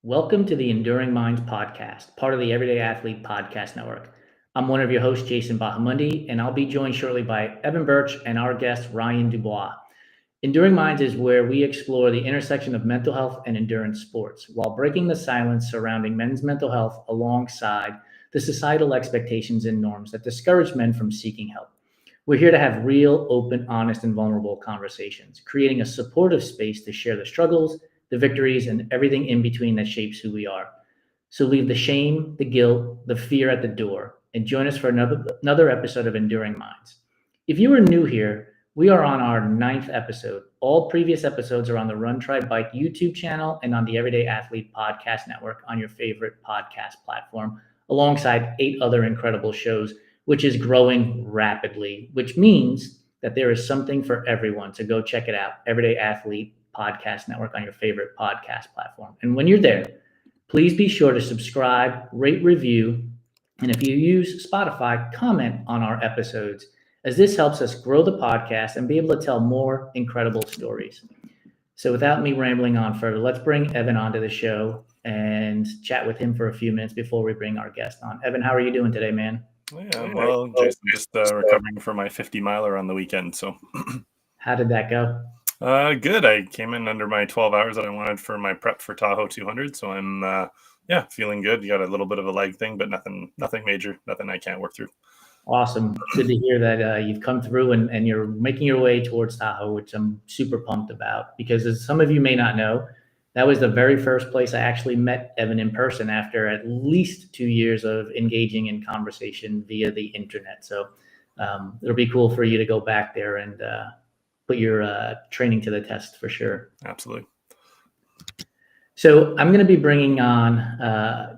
Welcome to the Enduring Minds podcast, part of the Everyday Athlete Podcast Network. I'm one of your hosts, Jason Bahamundi, and I'll be joined shortly by Evan Birch and our guest, Ryan DuBois. Enduring Minds is where we explore the intersection of mental health and endurance sports while breaking the silence surrounding men's mental health alongside the societal expectations and norms that discourage men from seeking help. We're here to have real, open, honest, and vulnerable conversations, creating a supportive space to share the struggles, the victories, and everything in between that shapes who we are. So leave the shame, the guilt, the fear at the door, and join us for another episode of Enduring Minds. If you are new here, we are on our 9th episode. All previous episodes are on the Run Try Bike YouTube channel and on the Everyday Athlete Podcast Network on your favorite podcast platform, alongside 8 other incredible shows, which is growing rapidly, which means that there is something for everyone. So go check it out, Everyday Athlete Podcast Network on your favorite podcast platform. And when you're there, please be sure to subscribe, rate, review, and if you use Spotify, comment on our episodes, as this helps us grow the podcast and be able to tell more incredible stories. So without me rambling on further, let's bring Evan onto the show and chat with him for a few minutes before we bring our guest on. Evan, how are you doing today, man? Yeah, well, Jason, just recovering from my 50 miler on the weekend. So, how did that go? Good. I came in under my 12 hours that I wanted for my prep for Tahoe 200. So I'm, feeling good. You got a little bit of a leg thing, but nothing major, nothing I can't work through. Awesome. Good to hear that you've come through and you're making your way towards Tahoe, which I'm super pumped about, because as some of you may not know, that was the very first place I actually met Evan in person after at least 2 years of engaging in conversation via the internet. So it'll be cool for you to go back there and put your training to the test for sure. Absolutely. So I'm going to be bringing on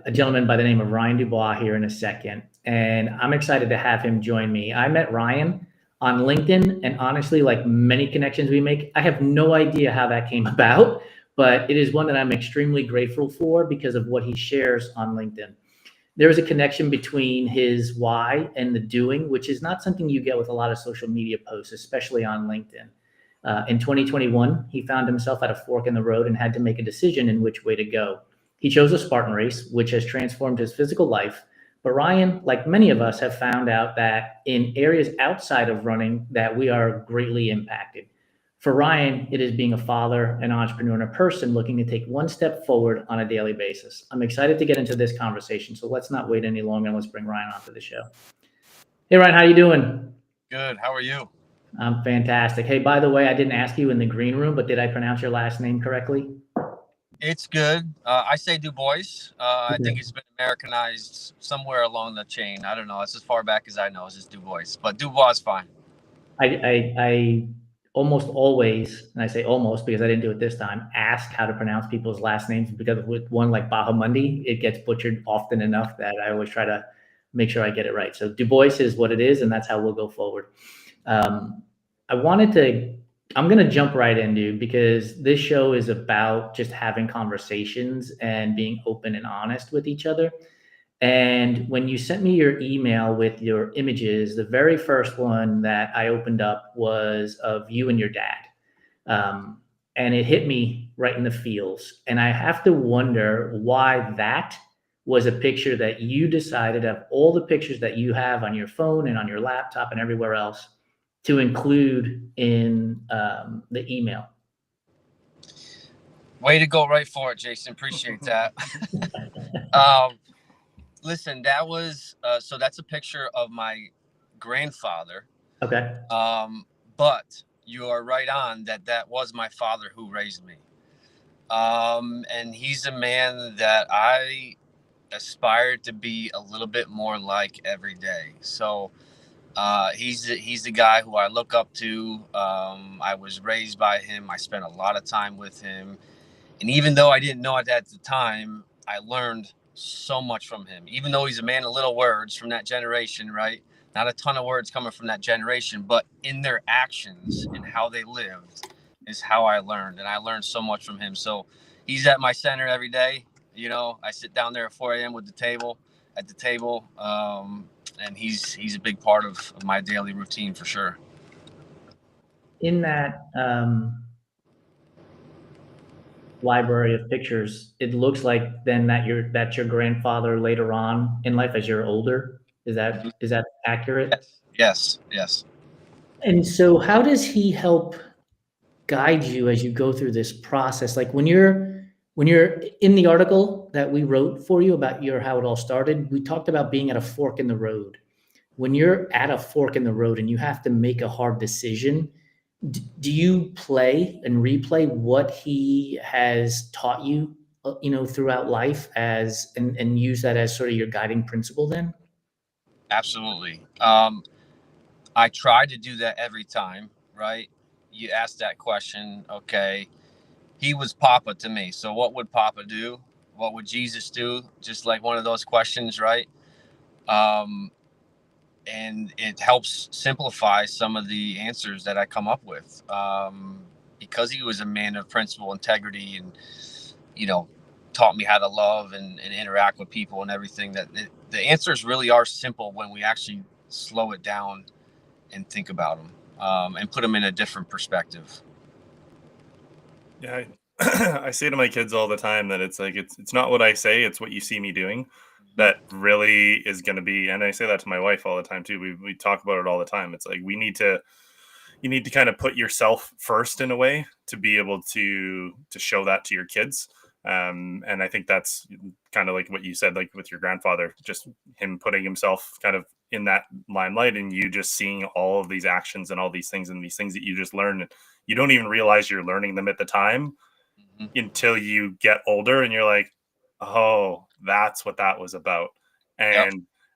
a gentleman by the name of Ryan DuBois here in a second, and I'm excited to have him join me. I met Ryan on LinkedIn, and honestly, like many connections we make, I have no idea how that came about, but it is one that I'm extremely grateful for because of what he shares on LinkedIn. There is a connection between his why and the doing, which is not something you get with a lot of social media posts, especially on LinkedIn. In 2021, he found himself at a fork in the road and had to make a decision in which way to go. He chose a Spartan race, which has transformed his physical life. But Ryan, like many of us, have found out that in areas outside of running that we are greatly impacted. For Ryan, it is being a father, an entrepreneur, and a person looking to take one step forward on a daily basis. I'm excited to get into this conversation, so let's not wait any longer and let's bring Ryan onto the show. Hey, Ryan, how you doing? Good. How are you? I'm fantastic. Hey, by the way, I didn't ask you in the green room, but did I pronounce your last name correctly? It's good. I say DuBois. I think it's been Americanized somewhere along the chain. I don't know. It's as far back as I know. It's just DuBois. But DuBois is fine. I almost always, and I say almost because I didn't do it this time, ask how to pronounce people's last names, because with one like Bahamundi, it gets butchered often enough that I always try to make sure I get it right. So DuBois is what it is, and that's how we'll go forward. I'm going to jump right into, because this show is about just having conversations and being open and honest with each other. And when you sent me your email with your images, the very first one that I opened up was of you and your dad. And it hit me right in the feels. And I have to wonder why that was a picture that you decided, of all the pictures that you have on your phone and on your laptop and everywhere else, to include in the email. Way to go right for it, Jason. Appreciate that. Listen, that was so that's a picture of my grandfather. Okay. But you are right on that was my father who raised me. And he's a man that I aspired to be a little bit more like every day. So he's the guy who I look up to. I was raised by him. I spent a lot of time with him. And even though I didn't know it at the time, I learned so much from him. Even though he's a man of little words, from that generation, right? Not a ton of words coming from that generation, but in their actions and how they lived is how I learned. And I learned so much from him. So he's at my center every day. You know, I sit down there at 4 a.m. at the table. And he's a big part of my daily routine for sure. In that, library of pictures, it looks like then that's your grandfather later on in life as you're older. Is that accurate? Yes, yes, yes. And so how does he help guide you as you go through this process? Like when you're in the article that we wrote for you about your how it all started, we talked about being at a fork in the road. When you're at a fork in the road and you have to make a hard decision, do you play and replay what he has taught you, throughout life and use that as sort of your guiding principle then? Absolutely. I try to do that every time, right? You ask that question, okay, he was Papa to me. So what would Papa do? What would Jesus do? Just like one of those questions, right? Um, and it helps simplify some of the answers that I come up with. Because he was a man of principle, integrity, and, you know, taught me how to love and interact with people and everything, that the answers really are simple when we actually slow it down and think about them, and put them in a different perspective. Yeah, I say to my kids all the time that it's like it's not what I say, it's what you see me doing Mhm. that really is going to be. And I say that to my wife all the time too. We talk about it all the time. It's like you need to kind of put yourself first in a way to be able to show that to your kids. And I think that's kind of like what you said, like with your grandfather, just him putting himself kind of in that limelight, and you just seeing all of these actions and all these things and these things that you just learn. And you don't even realize you're learning them at the time Mhm. until you get older and you're like, oh, that's what that was about. Yep.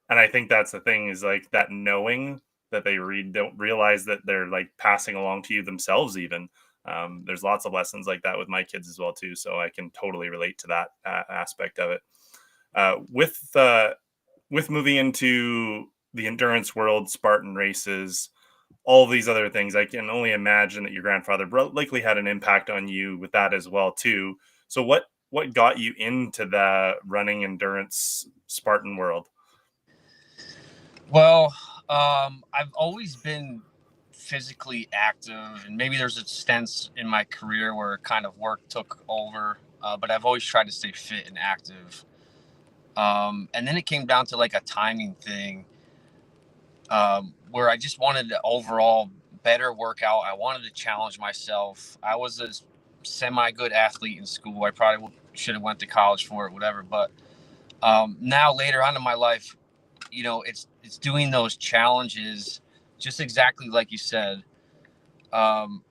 And I think that's the thing, is like that knowing that they don't realize that they're like passing along to you themselves even. There's lots of lessons like that with my kids as well too, so I can totally relate to that aspect of it. With moving into the endurance world, Spartan races, all these other things, I can only imagine that your grandfather likely had an impact on you with that as well too. So what got you into the running endurance Spartan world? Well, I've always been physically active, and maybe there's a sense in my career where kind of work took over, but I've always tried to stay fit and active. And then it came down to like a timing thing, where I just wanted the overall better workout. I wanted to challenge myself. I was a semi good athlete in school. I probably should have went to college for it, whatever. But now later on in my life, it's doing those challenges, just exactly like you said, um,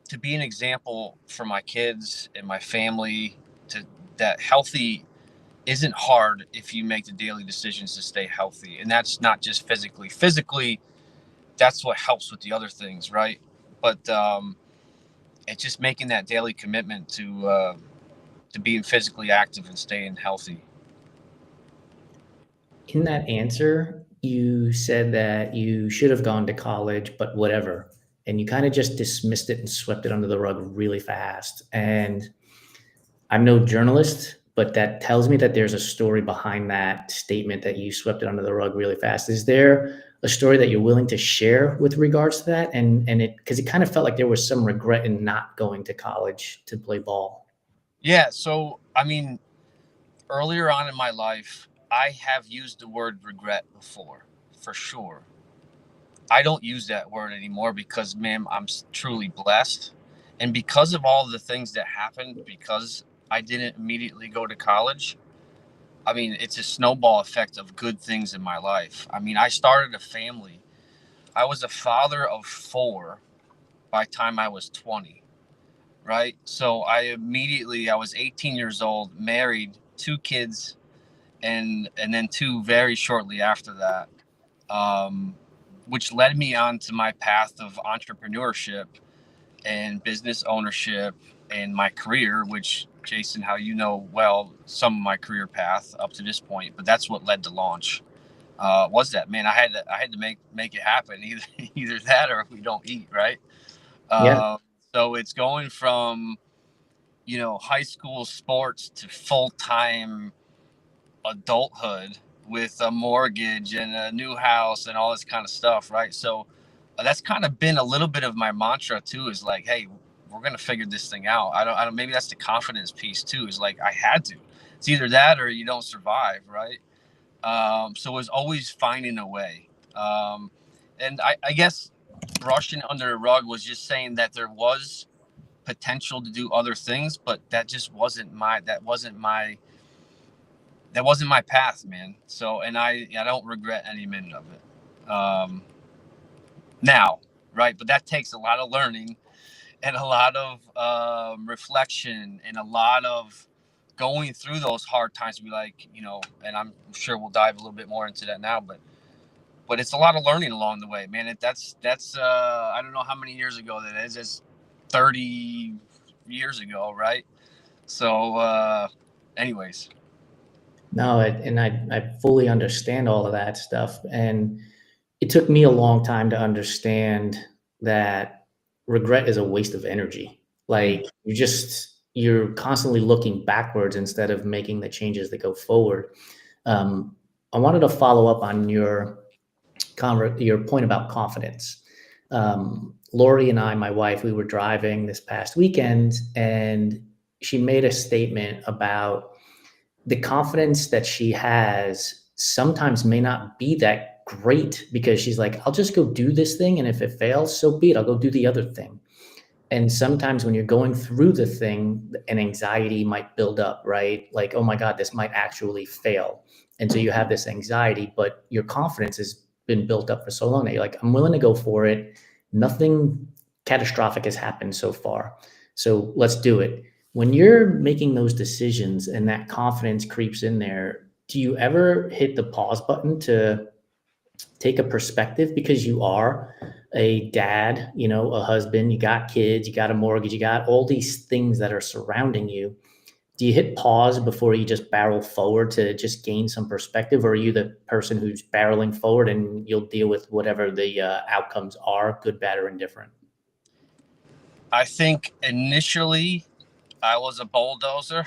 to be an example for my kids and my family. To that healthy isn't hard if you make the daily decisions to stay healthy, and that's not just physically that's what helps with the other things, right? But it's just making that daily commitment to being physically active and staying healthy. In that answer, you said that you should have gone to college, but whatever. And you kind of just dismissed it and swept it under the rug really fast. And I'm no journalist, but that tells me that there's a story behind that statement that you swept it under the rug really fast. Is there a story that you're willing to share with regards to that? And it, because it kind of felt like there was some regret in not going to college to play ball. Yeah. So I mean, earlier on in my life, I have used the word regret before, for sure. I don't use that word anymore because, man, I'm truly blessed. And because of all the things that happened, because I didn't immediately go to college, I mean, it's a snowball effect of good things in my life. I mean, I started a family. I was a father of four by the time I was 20, right? So I was 18 years old, married, two kids, and then two very shortly after that, um, which led me on to my path of entrepreneurship and business ownership and my career, which, Jason, how you know well some of my career path up to this point, but that's what led to launch. Was that, man? I had to make it happen. Either that or we don't eat, right? Yeah. So it's going from high school sports to full time adulthood with a mortgage and a new house and all this kind of stuff, right? So that's kind of been a little bit of my mantra too, is like, hey, we're going to figure this thing out. I don't, maybe that's the confidence piece too, is like, I had to, it's either that or you don't survive. Right. So it was always finding a way. And I guess brushing under the rug was just saying that there was potential to do other things, but that just wasn't my path, man. So, and I don't regret any minute of it. Now, right. But that takes a lot of learning and a lot of reflection and a lot of going through those hard times. Be like, and I'm sure we'll dive a little bit more into that now, but it's a lot of learning along the way, man. That's I don't know how many years ago that is. It's 30 years ago, right? So, anyways. No, and I fully understand all of that stuff. And it took me a long time to understand that regret is a waste of energy. Like you're constantly looking backwards instead of making the changes that go forward. I wanted to follow up on your point about confidence. Lori and I, my wife, we were driving this past weekend, and she made a statement about the confidence that she has sometimes may not be that great, because she's like, I'll just go do this thing. And if it fails, so be it. I'll go do the other thing. And sometimes when you're going through the thing, an anxiety might build up, right? Like, oh my God, this might actually fail. And so you have this anxiety, but your confidence has been built up for so long that you're like, I'm willing to go for it. Nothing catastrophic has happened so far. So let's do it. When you're making those decisions and that confidence creeps in there, do you ever hit the pause button to take a perspective? Because you are a dad, a husband, you got kids, you got a mortgage, you got all these things that are surrounding you. Do you hit pause before you just barrel forward to just gain some perspective? Or are you the person who's barreling forward and you'll deal with whatever the outcomes are, good, bad, or indifferent? I think initially I was a bulldozer,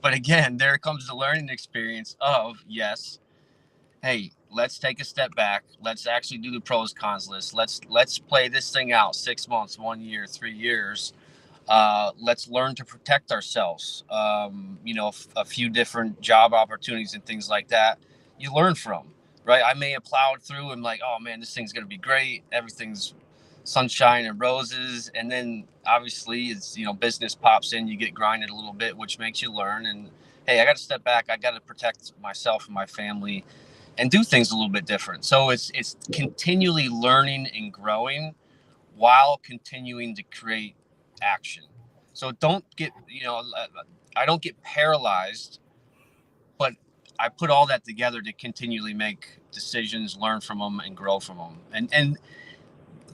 but again, there comes the learning experience of, yes, hey, let's take a step back. Let's actually do the pros cons list. Let's play this thing out 6 months, 1 year, 3 years. Let's learn to protect ourselves. A few different job opportunities and things like that you learn from, right? I may have plowed through and like, oh man, this thing's going to be great. Everything's sunshine and roses. And then obviously it's, business pops in, you get grinded a little bit, which makes you learn. And hey, I got to step back. I got to protect myself and my family and do things a little bit different. So it's continually learning and growing while continuing to create action. So don't get, I don't get paralyzed, but I put all that together to continually make decisions, learn from them, and grow from them. And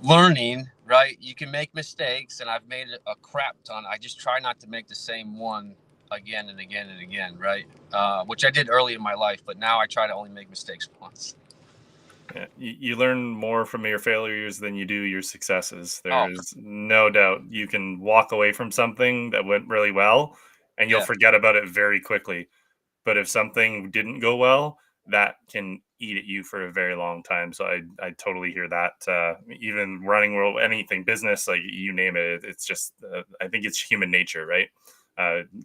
learning, right? You can make mistakes, and I've made a crap ton. I just try not to make the same one again and again and again, right? Which I did early in my life, but now I try to only make mistakes once. Yeah, you learn more from your failures than you do your successes. There's no doubt. You can walk away from something that went really well and you'll forget about it very quickly. But if something didn't go well, that can eat at you for a very long time. So I totally hear that. Even running anything, business, like you name it, it's just, I think it's human nature, right?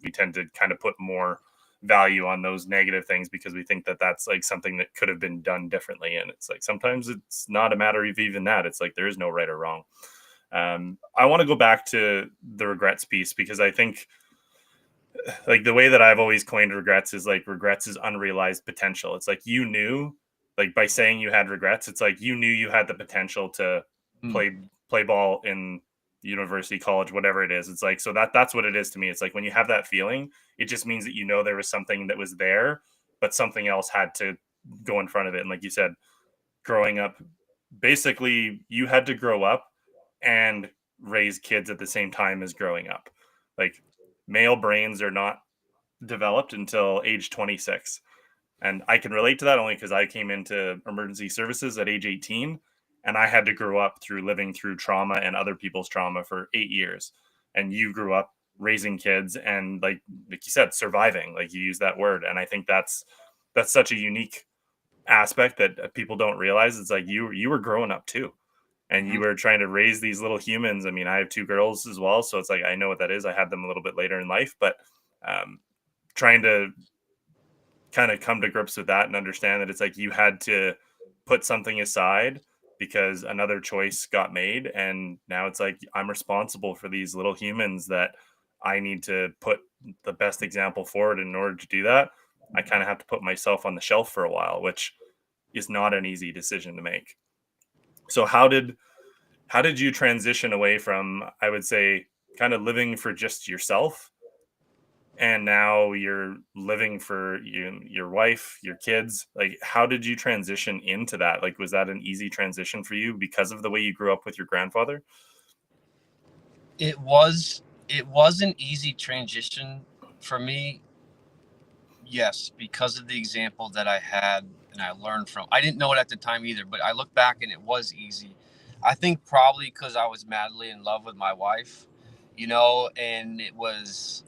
We tend to kind of put more value on those negative things because we think that that's like something that could have been done differently. And it's like, sometimes it's not a matter of even that. It's like, there is no right or wrong. I want to go back to the regrets piece because I think like the way that I've always coined regrets is like regrets is unrealized potential. It's like you knew, like by saying you had regrets, it's like you knew you had the potential to play ball in university, college, whatever it is. It's like, so that's what it is to me. It's like when you have that feeling, it just means that there was something that was there, but something else had to go in front of it. And like you said, growing up, basically you had to grow up and raise kids at the same time as growing up. Like male brains are not developed until age 26. And I can relate to that only because I came into emergency services at age 18 and I had to grow up through living through trauma and other people's trauma for 8 years. And you grew up raising kids and like you said, surviving, like you use that word. And I think that's such a unique aspect that people don't realize. It's like you were growing up too. and you were trying to raise these little humans. I mean, I have 2 girls as well, so it's like I know what that is. I had them a little bit later in life, but trying to kind of come to grips with that and understand that it's like you had to put something aside because another choice got made, and now it's like I'm responsible for these little humans that I need to put the best example forward. In order to do that, I kind of have to put myself on the shelf for a while, which is not an easy decision to make. So how did you transition away from, I would say, kind of living for just yourself, and now you're living for you, your wife, your kids? Like, how did you transition into that? Like, was that an easy transition for you because of the way you grew up with your grandfather? It was an easy transition for me. Yes, because of the example that I had and I learned from. I didn't know it at the time either, but I look back and it was easy. I think probably because I was madly in love with my wife, and it was.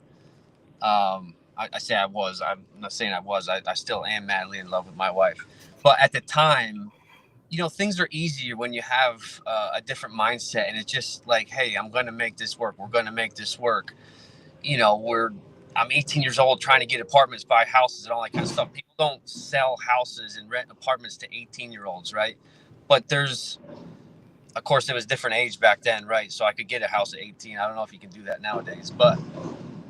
I say I was. I'm not saying I was. I still am madly in love with my wife, but at the time, things are easier when you have a different mindset, and it's just like, hey, I'm going to make this work. We're going to make this work. I'm 18 years old trying to get apartments, buy houses, and all that kind of stuff. People don't sell houses and rent apartments to 18-year-olds, right? But of course, it was different age back then, right? So I could get a house at 18. I don't know if you can do that nowadays, but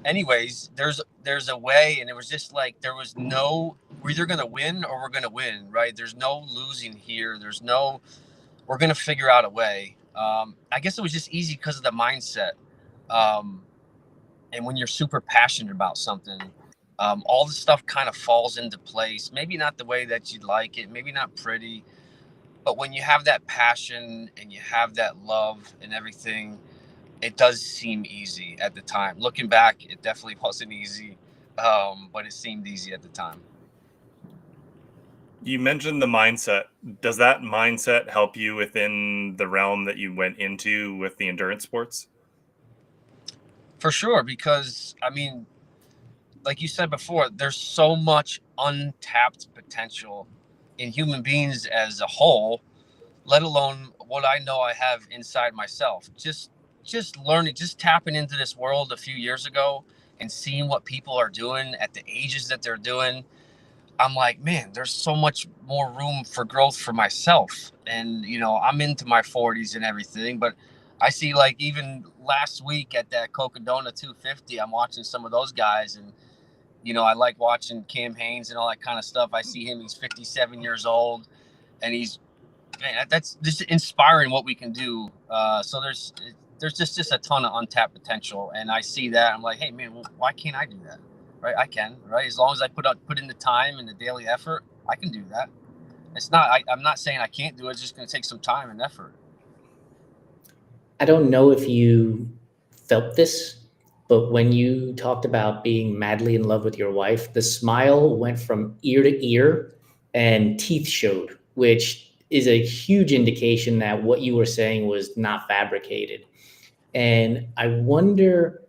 anyways, there's a way, and it was just like we're either gonna win or we're gonna win, right? There's no losing here. We're gonna figure out a way. I guess it was just easy because of the mindset. And when you're super passionate about something, all the stuff kind of falls into place. Maybe not the way that you'd like it, maybe not pretty, but when you have that passion and you have that love and everything, it does seem easy at the time. Looking back, it definitely wasn't easy, but it seemed easy at the time. You mentioned the mindset. Does that mindset help you within the realm that you went into with the endurance sports? For sure, because I mean, like you said before, there's so much untapped potential in human beings as a whole, let alone what I know I have inside myself. Just learning, just tapping into this world a few years ago and seeing what people are doing at the ages that they're doing. I'm like, man, there's so much more room for growth for myself. And, I'm into my 40s and everything, but I see, like, even last week at that Cocodona 250, I'm watching some of those guys, and, I like watching Cam Hanes and all that kind of stuff. I see him, he's 57 years old, and that's just inspiring what we can do. So there's just a ton of untapped potential, and I see that. I'm like, hey, man, well, why can't I do that? Right? I can, right? As long as I put in the time and the daily effort, I can do that. I'm not saying I can't do it. It's just going to take some time and effort. I don't know if you felt this, but when you talked about being madly in love with your wife, the smile went from ear to ear and teeth showed, which is a huge indication that what you were saying was not fabricated. And I wonder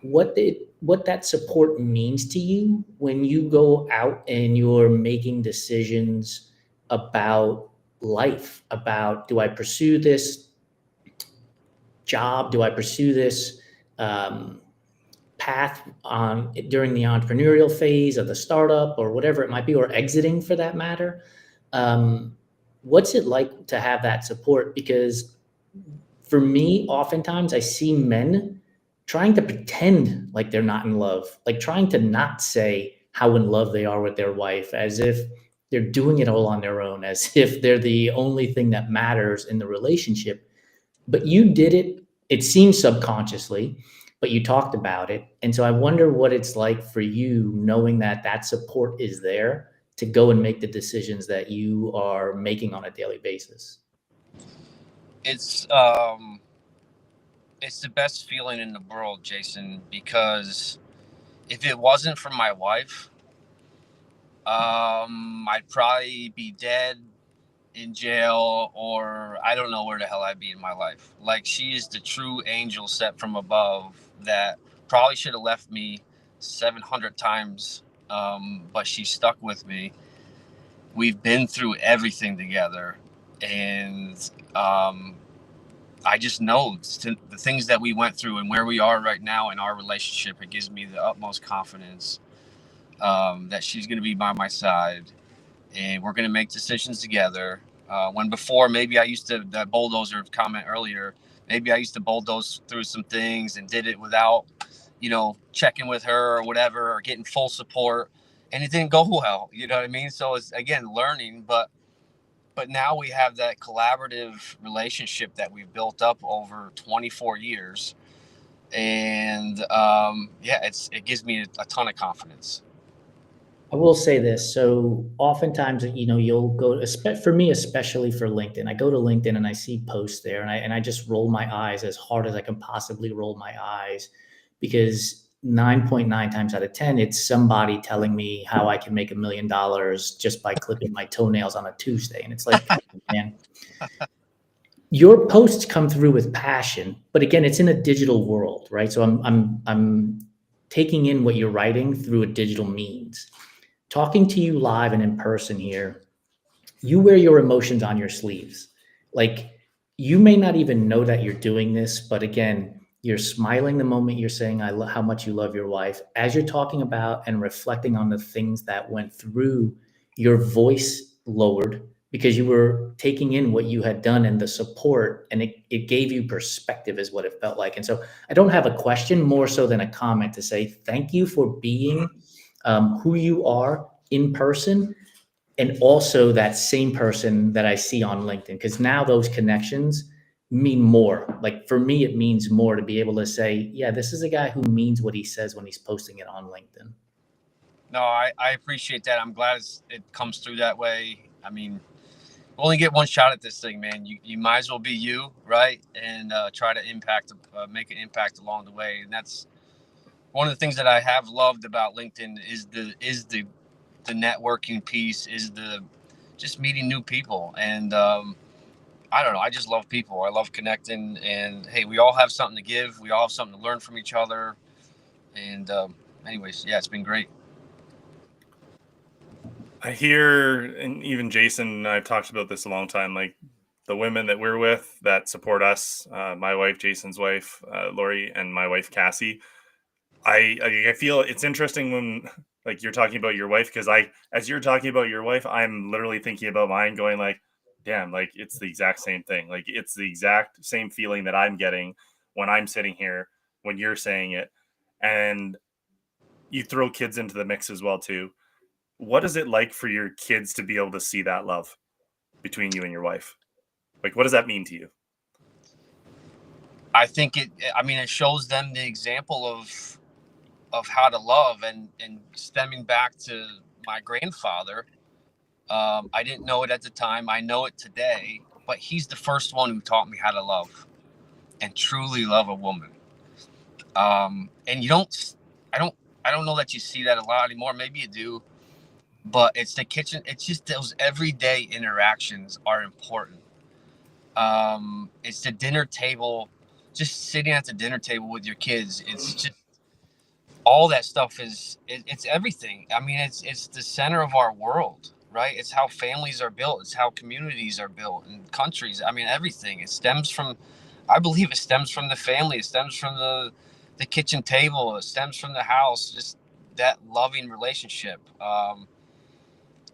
what that support means to you when you go out and you're making decisions about life, about, do I pursue this job? Do I pursue this path on during the entrepreneurial phase of the startup or whatever it might be, or exiting for that matter? What's it like to have that support? Because for me, oftentimes I see men trying to pretend like they're not in love, like trying to not say how in love they are with their wife, as if they're doing it all on their own, as if they're the only thing that matters in the relationship. But you did it, it seems subconsciously, but you talked about it. And so I wonder what it's like for you knowing that that support is there to go and make the decisions that you are making on a daily basis. It's the best feeling in the world, Jason, because if it wasn't for my wife, I'd probably be dead, in jail, or I don't know where the hell I'd be in my life. Like, she is the true angel sent from above that probably should have left me 700 times, but she stuck with me. We've been through everything together, and I just know the things that we went through and where we are right now in our relationship. It gives me the utmost confidence that she's going to be by my side, and we're going to make decisions together. When before, maybe I used to, that bulldozer comment earlier, maybe I used to bulldoze through some things and did it without, checking with her or whatever, or getting full support, and it didn't go well. You know what I mean? So it's, again, learning, but now we have that collaborative relationship that we've built up over 24 years. And it gives me a ton of confidence. I will say this. So oftentimes, you'll go, for me, especially for LinkedIn, I go to LinkedIn and I see posts there, and I just roll my eyes as hard as I can possibly roll my eyes, because 9.9 times out of 10, it's somebody telling me how I can make $1 million just by clipping my toenails on a Tuesday. And it's like, man, your posts come through with passion, but again, it's in a digital world, right? So I'm taking in what you're writing through a digital means. Talking to you live and in person here, you wear your emotions on your sleeves. Like, you may not even know that you're doing this, but again, you're smiling the moment you're saying how much you love your wife. As you're talking about and reflecting on the things that went through, your voice lowered because you were taking in what you had done and the support, and it gave you perspective is what it felt like. And so I don't have a question more so than a comment to say thank you for being who you are in person, and also that same person that I see on LinkedIn, because now those connections mean more. Like, for me, it means more to be able to say, yeah, this is a guy who means what he says when he's posting it on LinkedIn. No, I appreciate that. I'm glad it comes through that way. I mean, we only get one shot at this thing, man. You might as well be you, right? And try to make an impact along the way. And that's one of the things that I have loved about LinkedIn is the networking piece, is the just meeting new people. And I don't know, I just love people. I love connecting, and hey, we all have something to give. We all have something to learn from each other. And anyways, yeah, it's been great. I hear, and even Jason and I've talked about this a long time, like the women that we're with that support us, my wife, Jason's wife, Lori, and my wife, Cassie. I feel it's interesting when like you're talking about your wife, because as you're talking about your wife, I'm literally thinking about mine, going like, damn, like it's the exact same thing. Like it's the exact same feeling that I'm getting when I'm sitting here when you're saying it. And you throw kids into the mix as well too. What is it like for your kids to be able to see that love between you and your wife? Like, what does that mean to you? I think it shows them the example of how to love, and stemming back to my grandfather. I didn't know it at the time. I know it today, but he's the first one who taught me how to love and truly love a woman. And I don't, I don't know that you see that a lot anymore. Maybe you do, but it's the kitchen. It's just those everyday interactions are important. It's the dinner table, just sitting at the dinner table with your kids. It's just all that stuff it's everything. I mean, it's the center of our world, right? It's how families are built. It's how communities are built and countries. I mean, everything. I believe it stems from the family. It stems from the kitchen table. It stems from the house. Just that loving relationship.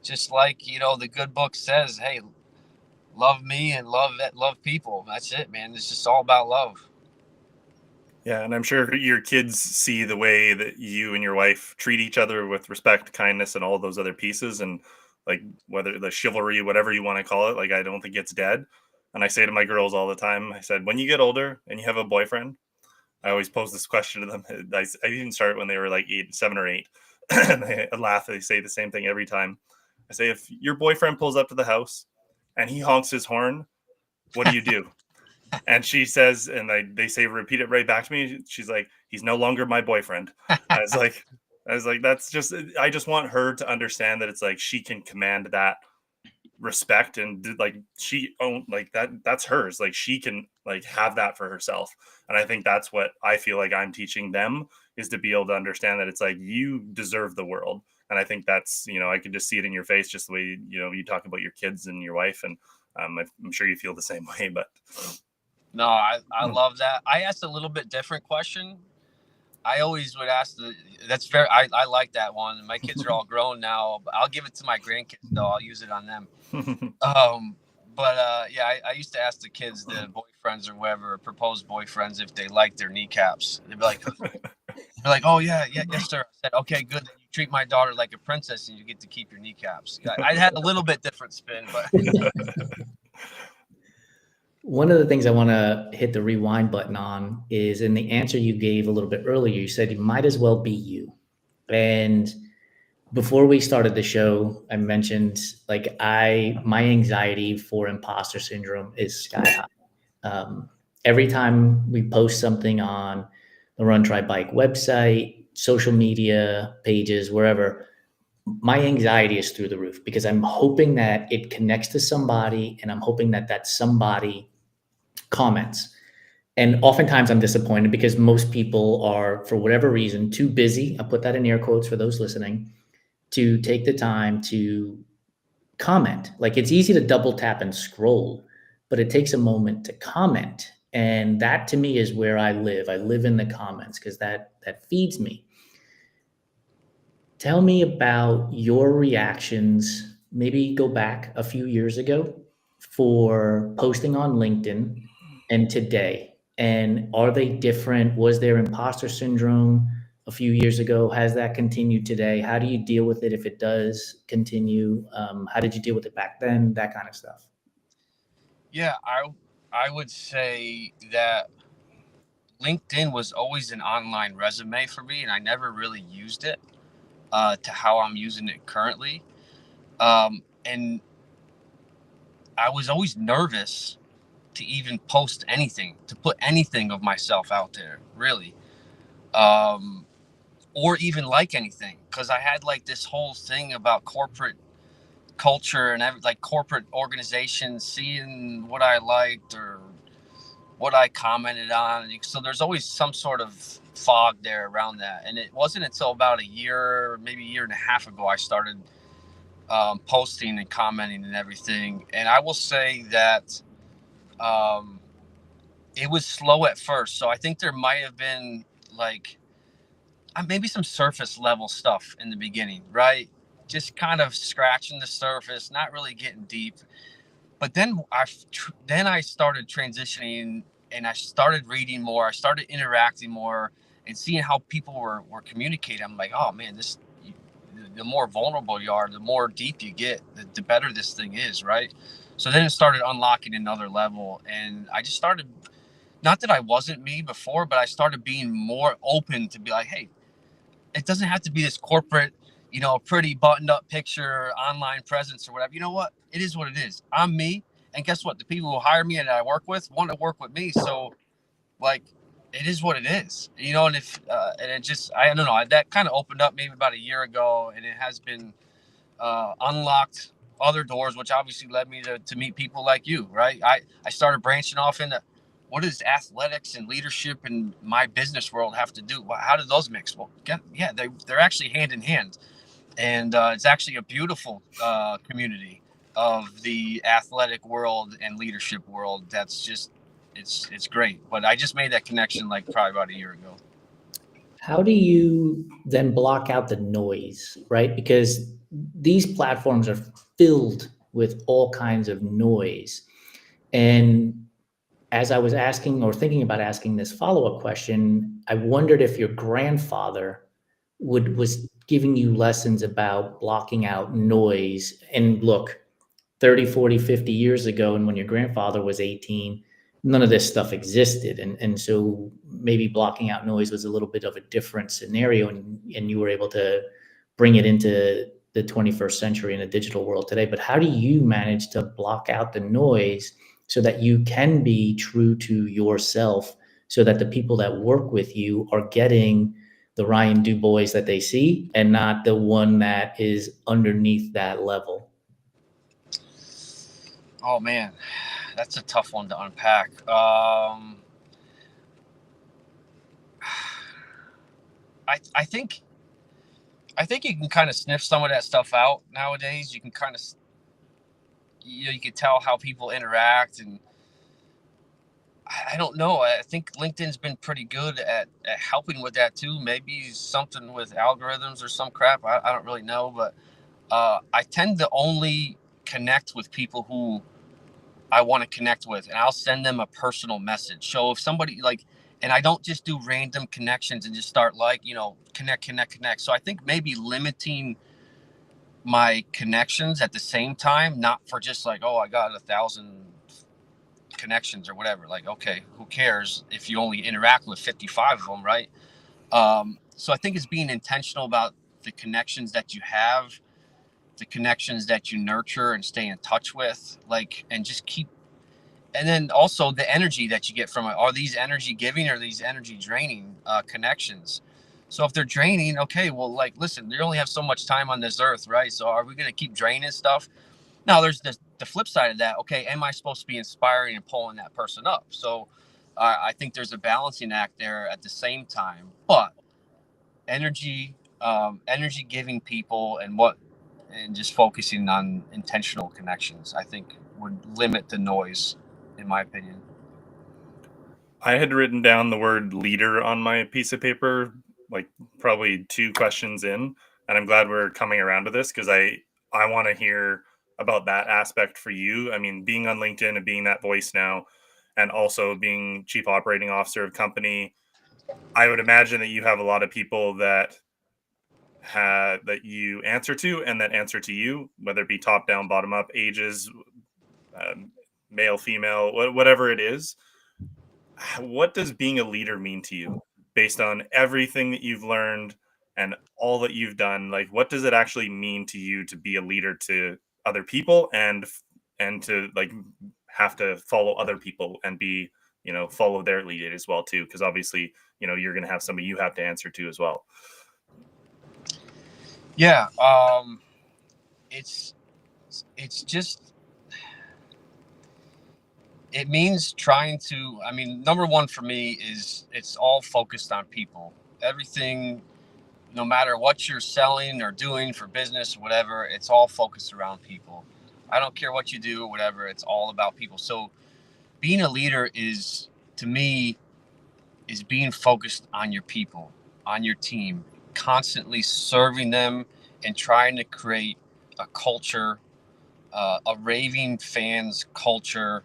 Just like, the good book says, hey, love me and love people. That's it, man. It's just all about love. Yeah, and I'm sure your kids see the way that you and your wife treat each other with respect, kindness, and all those other pieces. And like whether the chivalry, whatever you want to call it, like I don't think it's dead. And I say to my girls all the time, I said, when you get older and you have a boyfriend, I always pose this question to them. I even start when they were like 7 or 8. And they laugh. They say the same thing every time. I say, if your boyfriend pulls up to the house and he honks his horn, what do you do? And she says, and they say, repeat it right back to me. She's like, he's no longer my boyfriend. I was like, that's just, I just want her to understand that it's like she can command that respect, and like she own like that's hers. Like she can like have that for herself. And I think that's what I feel like I'm teaching them, is to be able to understand that it's like you deserve the world. And I think that's, I could just see it in your face, just the way, you talk about your kids and your wife. And I'm sure you feel the same way, but no, I love that. I asked a little bit different question. I always would ask I like that one. My kids are all grown now, but I'll give it to my grandkids though. I'll use it on them. I used to ask the kids, the boyfriends or whoever, proposed boyfriends, if they liked their kneecaps. They'd be like, oh yeah, yes sir. I said, okay, good. Then you treat my daughter like a princess, and you get to keep your kneecaps. I had a little bit different spin, but. One of the things I want to hit the rewind button on is in the answer you gave a little bit earlier, you said you might as well be you. And before we started the show, I mentioned my anxiety for imposter syndrome is sky high. Every time we post something on the Run Try Bike website, social media pages, wherever, my anxiety is through the roof because I'm hoping that it connects to somebody and I'm hoping that that somebody comments. And oftentimes I'm disappointed because most people are, for whatever reason, too busy. I put that in air quotes for those listening, to take the time to comment. Like, it's easy to double tap and scroll, but it takes a moment to comment. And that to me is where I live. I live in the comments because that feeds me. Tell me about your reactions. Maybe go back a few years ago for posting on LinkedIn and today. And are they different? Was there imposter syndrome a few years ago? Has that continued today? How do you deal with it if it does continue? How did you deal with it back then? That kind of stuff. Yeah, I would say that LinkedIn was always an online resume for me, and I never really used it to how I'm using it currently. And I was always nervous to even post anything, to put anything of myself out there, really, or even like anything, because I had like this whole thing about corporate culture and like corporate organizations seeing what I liked or what I commented on. So there's always some sort of fog there around that. And it wasn't until about a year, maybe a year and a half ago, I started posting and commenting and everything. And I will say that it was slow at first. So I think there might have been like maybe some surface level stuff in the beginning, right? Just kind of scratching the surface, not really getting deep. But then I started transitioning and I started reading more. I started interacting more and seeing how people were communicating. I'm like, oh man, the more vulnerable you are, the more deep you get, the better this thing is, right? So then it started unlocking another level, and I just started. Not that I wasn't me before, but I started being more open to be like, hey, it doesn't have to be this corporate, pretty buttoned up picture, online presence or whatever. You know what? It is what it is. I'm me. And guess what? The people who hire me and I work with want to work with me. So like, it is what it is, and and it just, I don't know, that kind of opened up maybe about a year ago, and it has been unlocked other doors, which obviously led me to meet people like you, right? I started branching off into what does athletics and leadership and my business world have to do? How do those mix? Well, yeah, they're actually hand in hand. And it's actually a beautiful community of the athletic world and leadership world. That's just, it's great. But I just made that connection like probably about a year ago. How do you then block out the noise, right? Because these platforms are filled with all kinds of noise. And as I was asking or thinking about asking this follow-up question, I wondered if your grandfather was giving you lessons about blocking out noise. And look, 30, 40, 50 years ago, and when your grandfather was 18, none of this stuff existed. And so maybe blocking out noise was a little bit of a different scenario, and you were able to bring it into the 21st century in a digital world today. But how do you manage to block out the noise so that you can be true to yourself, so that the people that work with you are getting the Ryan DuBois that they see and not the one that is underneath that level? Oh man, that's a tough one to unpack. I think you can kind of sniff some of that stuff out nowadays. You can kind of, you can tell how people interact, and I don't know. I think LinkedIn's been pretty good at helping with that too. Maybe something with algorithms or some crap. I don't really know, but I tend to only connect with people who I want to connect with, and I'll send them a personal message. So if somebody and I don't just do random connections and just start connect. So I think maybe limiting my connections at the same time, not for just I got 1,000 connections or whatever. Okay, who cares if you only interact with 55 of them, right? So I think it's being intentional about the connections that you have, the connections that you nurture and stay in touch with, and just keep. And then also the energy that you get from it. Are these energy giving or are these energy draining connections? So if they're draining, okay, well, listen, you only have so much time on this earth, right? So are we going to keep draining stuff? Now, there's the flip side of that. Okay, am I supposed to be inspiring and pulling that person up? So I think there's a balancing act there at the same time. But energy giving people and just focusing on intentional connections, I think would limit the noise, in my opinion. I had written down the word leader on my piece of paper, probably 2 questions in, and I'm glad we're coming around to this because I want to hear about that aspect for you. I mean, being on LinkedIn and being that voice now, and also being chief operating officer of company, I would imagine that you have a lot of people that you answer to and that answer to you, whether it be top down, bottom up, ages, male, female, whatever it is. What does being a leader mean to you based on everything that you've learned and all that you've done? What does it actually mean to you to be a leader to other people and to have to follow other people and be, follow their lead as well too? Because obviously, you're going to have somebody you have to answer to as well. Yeah. It's just, it means trying to, number one for me is it's all focused on people. Everything, no matter what you're selling or doing for business or whatever, it's all focused around people. I don't care what you do or whatever, it's all about people. So being a leader is, to me, is being focused on your people, on your team, constantly serving them and trying to create a culture, a raving fans culture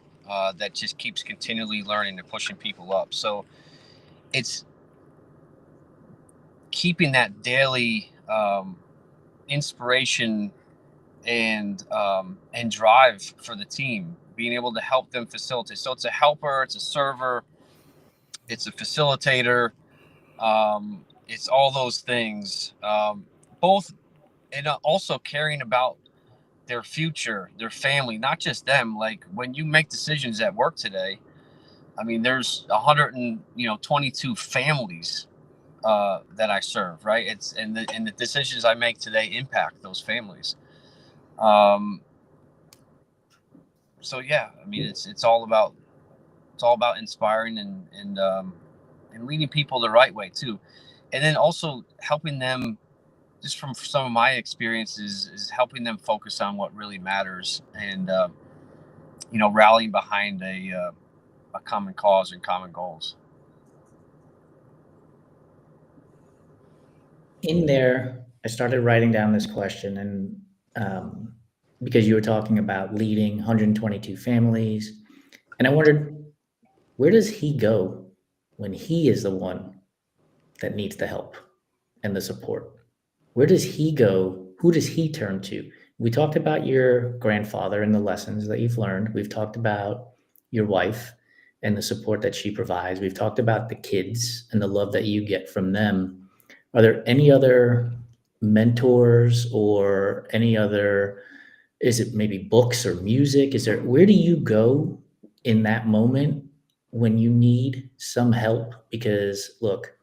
that just keeps continually learning and pushing people up. So it's keeping that daily inspiration and drive for the team, being able to help them facilitate. So it's a helper, it's a server, it's a facilitator, it's all those things, both, and also caring about their future, their family, not just them. When you make decisions at work today, there's 122 families that I serve, right? And the decisions I make today impact those families. So yeah, it's all about inspiring and leading people the right way too, and then also helping them. Just from some of my experiences, is helping them focus on what really matters, and rallying behind a common cause and common goals. In there, I started writing down this question, and because you were talking about leading 122 families, and I wondered, where does he go when he is the one that needs the help and the support? Where does he go? Who does he turn to? We talked about your grandfather and the lessons that you've learned. We've talked about your wife and the support that she provides. We've talked about the kids and the love that you get from them. Are there any other mentors or any other, is it maybe books or music? Where do you go in that moment when you need some help? Because look,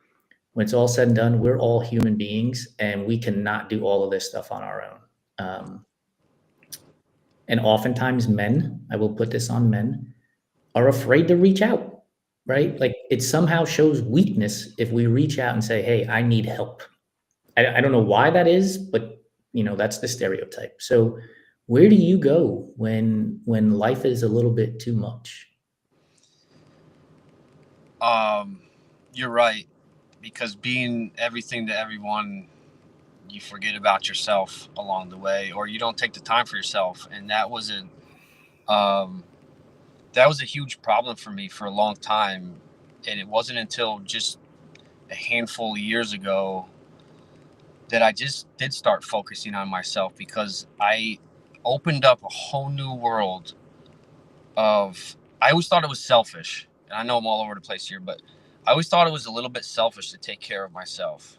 when it's all said and done, we're all human beings and we cannot do all of this stuff on our own. And oftentimes men, I will put this on men, are afraid to reach out, right? It somehow shows weakness if we reach out and say, hey, I need help. I don't know why that is, but that's the stereotype. So Where do you go when life is a little bit too much? You're right, because being everything to everyone, you forget about yourself along the way, or you don't take the time for yourself, and um, that was a huge problem for me for a long time, and it wasn't until just a handful of years ago that I just did start focusing on myself, because I opened up a whole new world of. I always thought it was selfish, and I know I'm all over the place here, but I always thought it was a little bit selfish to take care of myself.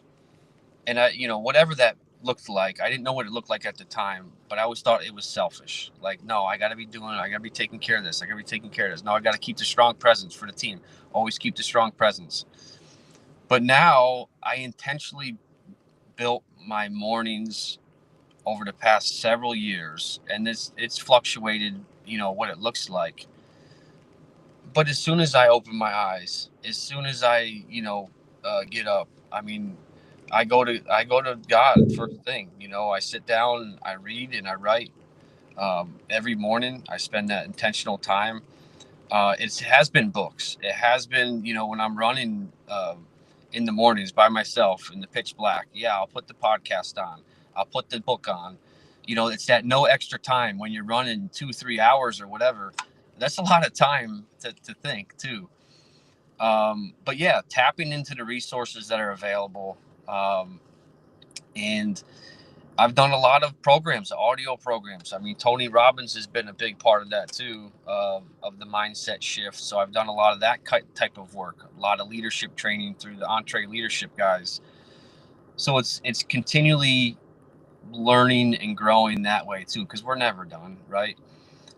And whatever that looked like, I didn't know what it looked like at the time, but I always thought it was selfish. Like, no, I got to be taking care of this. I got to be taking care of this. No, I got to keep the strong presence for the team. Always keep the strong presence. But now I intentionally built my mornings over the past several years, and it's fluctuated, what it looks like. But as soon as I open my eyes, as soon as I, get up, I mean, I go to God first thing. I sit down, I read, and I write. Every morning, I spend that intentional time. It has been books. It has been, when I'm running in the mornings by myself in the pitch black. Yeah, I'll put the podcast on. I'll put the book on. It's that no extra time when you're running 2-3 hours or whatever. That's a lot of time to think too. But yeah, tapping into the resources that are available. And I've done a lot of programs, audio programs. I mean, Tony Robbins has been a big part of that too, of the mindset shift. So I've done a lot of that type of work, a lot of leadership training through the Entree Leadership guys. So it's continually learning and growing that way too, because we're never done, right?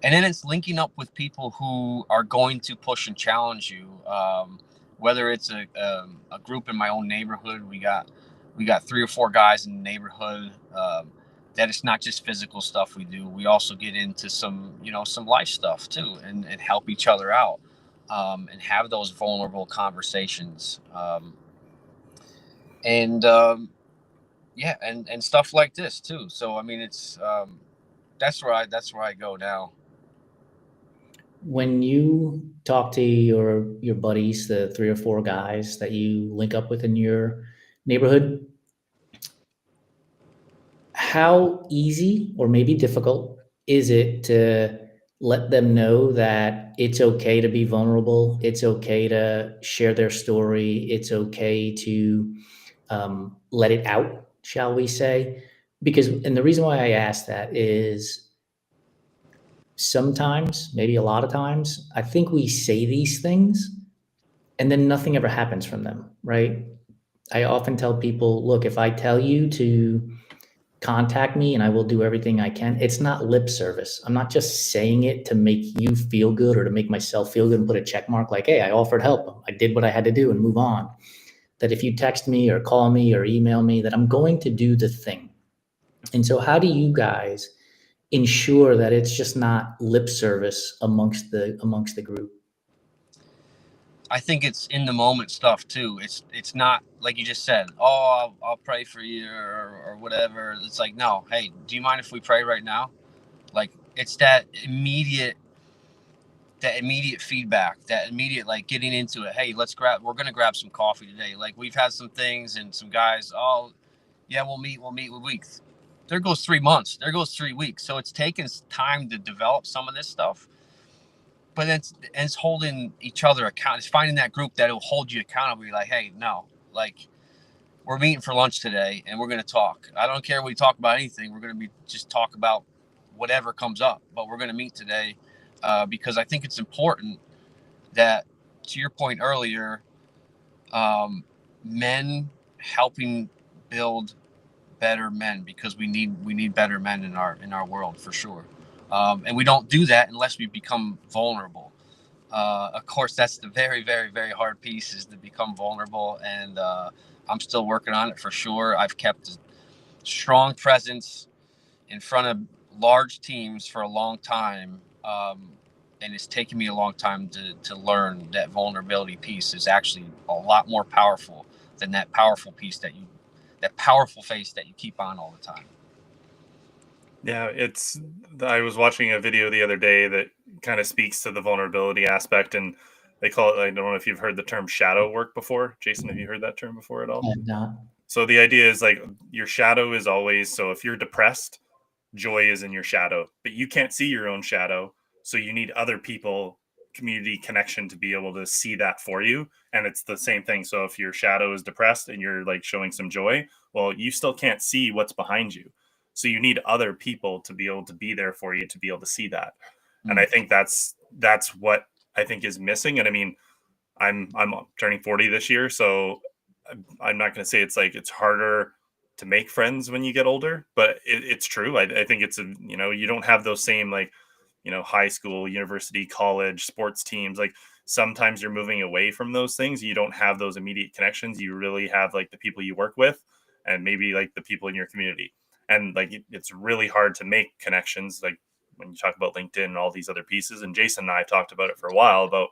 And then it's linking up with people who are going to push and challenge you. Whether it's a group in my own neighborhood, we got 3 or 4 guys in the neighborhood. That it's not just physical stuff we do. We also get into some life stuff too, and help each other out, and have those vulnerable conversations. And yeah, and stuff like this too. So I mean, it's that's where I go now. When you talk to your buddies, the 3 or 4 guys that you link up with in your neighborhood, how easy or maybe difficult is it to let them know that it's okay to be vulnerable? It's okay to share their story. It's okay to let it out, shall we say? And the reason why I ask that is sometimes, maybe a lot of times, I think we say these things and then nothing ever happens from them, right? I often tell people, look, if I tell you to contact me and I will do everything I can, it's not lip service. I'm not just saying it to make you feel good or to make myself feel good and put a check mark like, hey, I offered help. I did what I had to do and move on. That if you text me or call me or email me, that I'm going to do the thing. And so, how do you guys ensure that it's just not lip service amongst the group? I think it's in the moment stuff too. It's not like you just said, oh, I'll pray for you, or whatever. It's like, no, hey, do you mind if we pray right now? Like, it's that immediate feedback, that immediate, like, getting into it. Hey, we're gonna grab some coffee today. Like, we've had some things and some guys, oh yeah, we'll meet with weeks. There goes 3 months, there goes 3 weeks. So it's taken time to develop some of this stuff, but it's holding each other account. It's finding that group that will hold you accountable. You're like, hey, no, like, we're meeting for lunch today and we're going to talk. I don't care if we talk about anything. We're going to be just talk about whatever comes up, but we're going to meet today, because I think it's important that, to your point earlier, men helping build better men, because we need better men in our world for sure. And we don't do that unless we become vulnerable. Of course, that's the very, very, very hard piece, is to become vulnerable. And I'm still working on it for sure. I've kept a strong presence in front of large teams for a long time. And it's taken me a long time to learn that vulnerability piece is actually a lot more powerful than that powerful face that you keep on all the time. Yeah, I was watching a video the other day that kind of speaks to the vulnerability aspect, and they call it, I don't know if you've heard the term shadow work before. Jason, have you heard that term before at all? And So the idea is like your shadow is always, so if you're depressed, joy is in your shadow, but you can't see your own shadow. So you need other people, community connection to be able to see that for you. And it's the same thing. So if your shadow is depressed and you're like showing some joy, well, you still can't see what's behind you. So you need other people to be able to be there for you to be able to see that. And I think that's what I think is missing. And I mean, I'm turning 40 this year, so I'm not going to say it's like it's harder to make friends when you get older, but it's true. I think it's you don't have those same like high school, university, college, sports teams. Like sometimes you're moving away from those things. You don't have those immediate connections. You really have like the people you work with, and maybe like the people in your community. And like it's really hard to make connections. Like when you talk about LinkedIn and all these other pieces. And Jason and I talked about it for a while about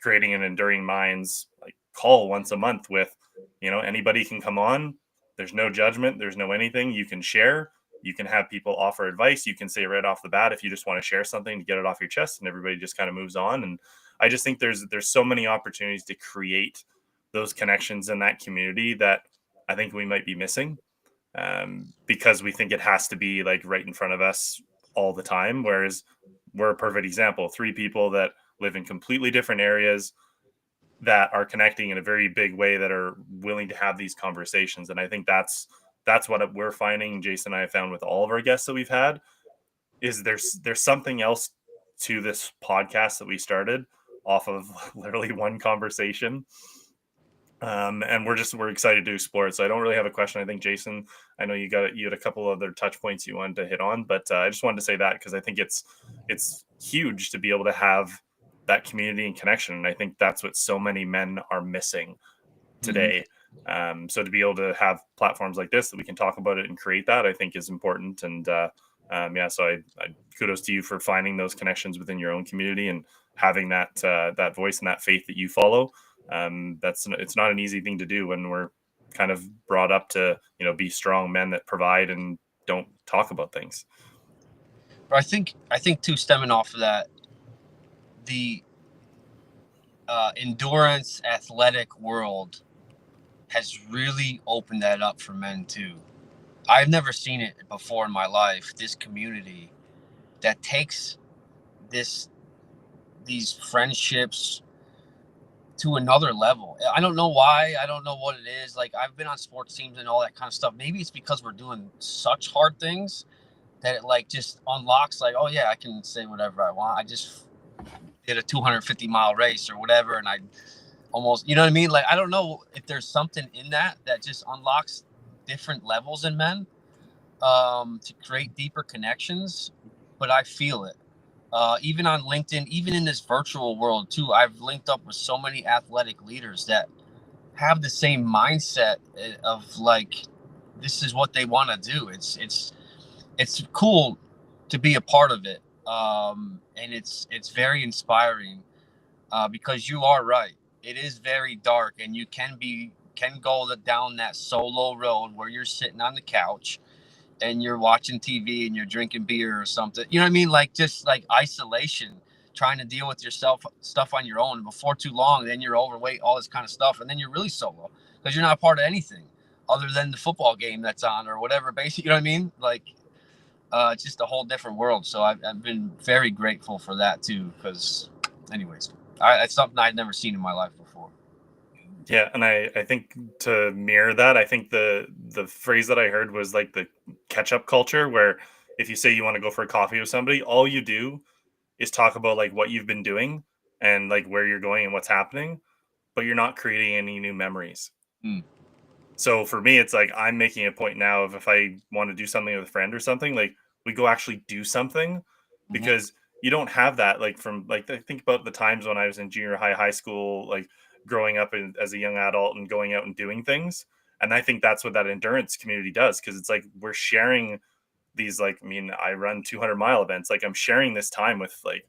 creating an Enduring Minds like call once a month with, anybody can come on. There's no judgment. There's no anything. You can share. You can have people offer advice. You can say right off the bat if you just want to share something to get it off your chest, and everybody just kind of moves on. And I just think there's so many opportunities to create those connections in that community that I think we might be missing, because we think it has to be like right in front of us all the time. Whereas we're a perfect example. Three people that live in completely different areas that are connecting in a very big way, that are willing to have these conversations. And I think that's what we're finding. Jason and I have found with all of our guests that we've had is there's something else to this podcast that we started off of literally one conversation. And we're excited to explore it. So I don't really have a question. I think Jason, I know you had a couple other touch points you wanted to hit on, but I just wanted to say that because I think it's huge to be able to have that community and connection. And I think that's what so many men are missing today. So to be able to have platforms like this that we can talk about it and create that, I think is important. And yeah, so I kudos to you for finding those connections within your own community and having that voice and that faith that you follow. It's not an easy thing to do when we're kind of brought up to be strong men that provide and don't talk about things. But I think too, stemming off of that, the endurance athletic world has really opened that up for men too. I've never seen it before in my life. This community that takes these friendships to another level. I don't know why. I don't know what it is. Like I've been on sports teams and all that kind of stuff. Maybe it's because we're doing such hard things that it like just unlocks like, oh yeah, I can say whatever I want. I just did a 250-mile race or whatever, and I almost, you know what I mean? Like I don't know if there's something in that just unlocks different levels in men, to create deeper connections. But I feel it. Even on LinkedIn, even in this virtual world too, I've linked up with so many athletic leaders that have the same mindset of like, this is what they want to do. It's cool to be a part of it, and it's very inspiring, because you are right. It is very dark, and you can go down that solo road where you're sitting on the couch and you're watching TV and you're drinking beer or something. You know what I mean? Like just like isolation, trying to deal with yourself stuff on your own. And before too long, then you're overweight, all this kind of stuff, and then you're really solo because you're not a part of anything other than the football game that's on or whatever. Basically, you know what I mean? Like it's just a whole different world. So I've been very grateful for that too. Because, anyways, it's something I'd never seen in my life before. Yeah, and I think to mirror that, I think the phrase that I heard was like the catch up culture, where if you say you want to go for a coffee with somebody, all you do is talk about like what you've been doing and like where you're going and what's happening, but you're not creating any new memories. Mm. So for me, it's like I'm making a point now of if I want to do something with a friend or something, like we go actually do something, because you don't have that like from like I think about the times when I was in junior high, high school, like growing up as a young adult and going out and doing things. And I think that's what that endurance community does, because it's like we're sharing these like I mean I run 200-mile events, like I'm sharing this time with like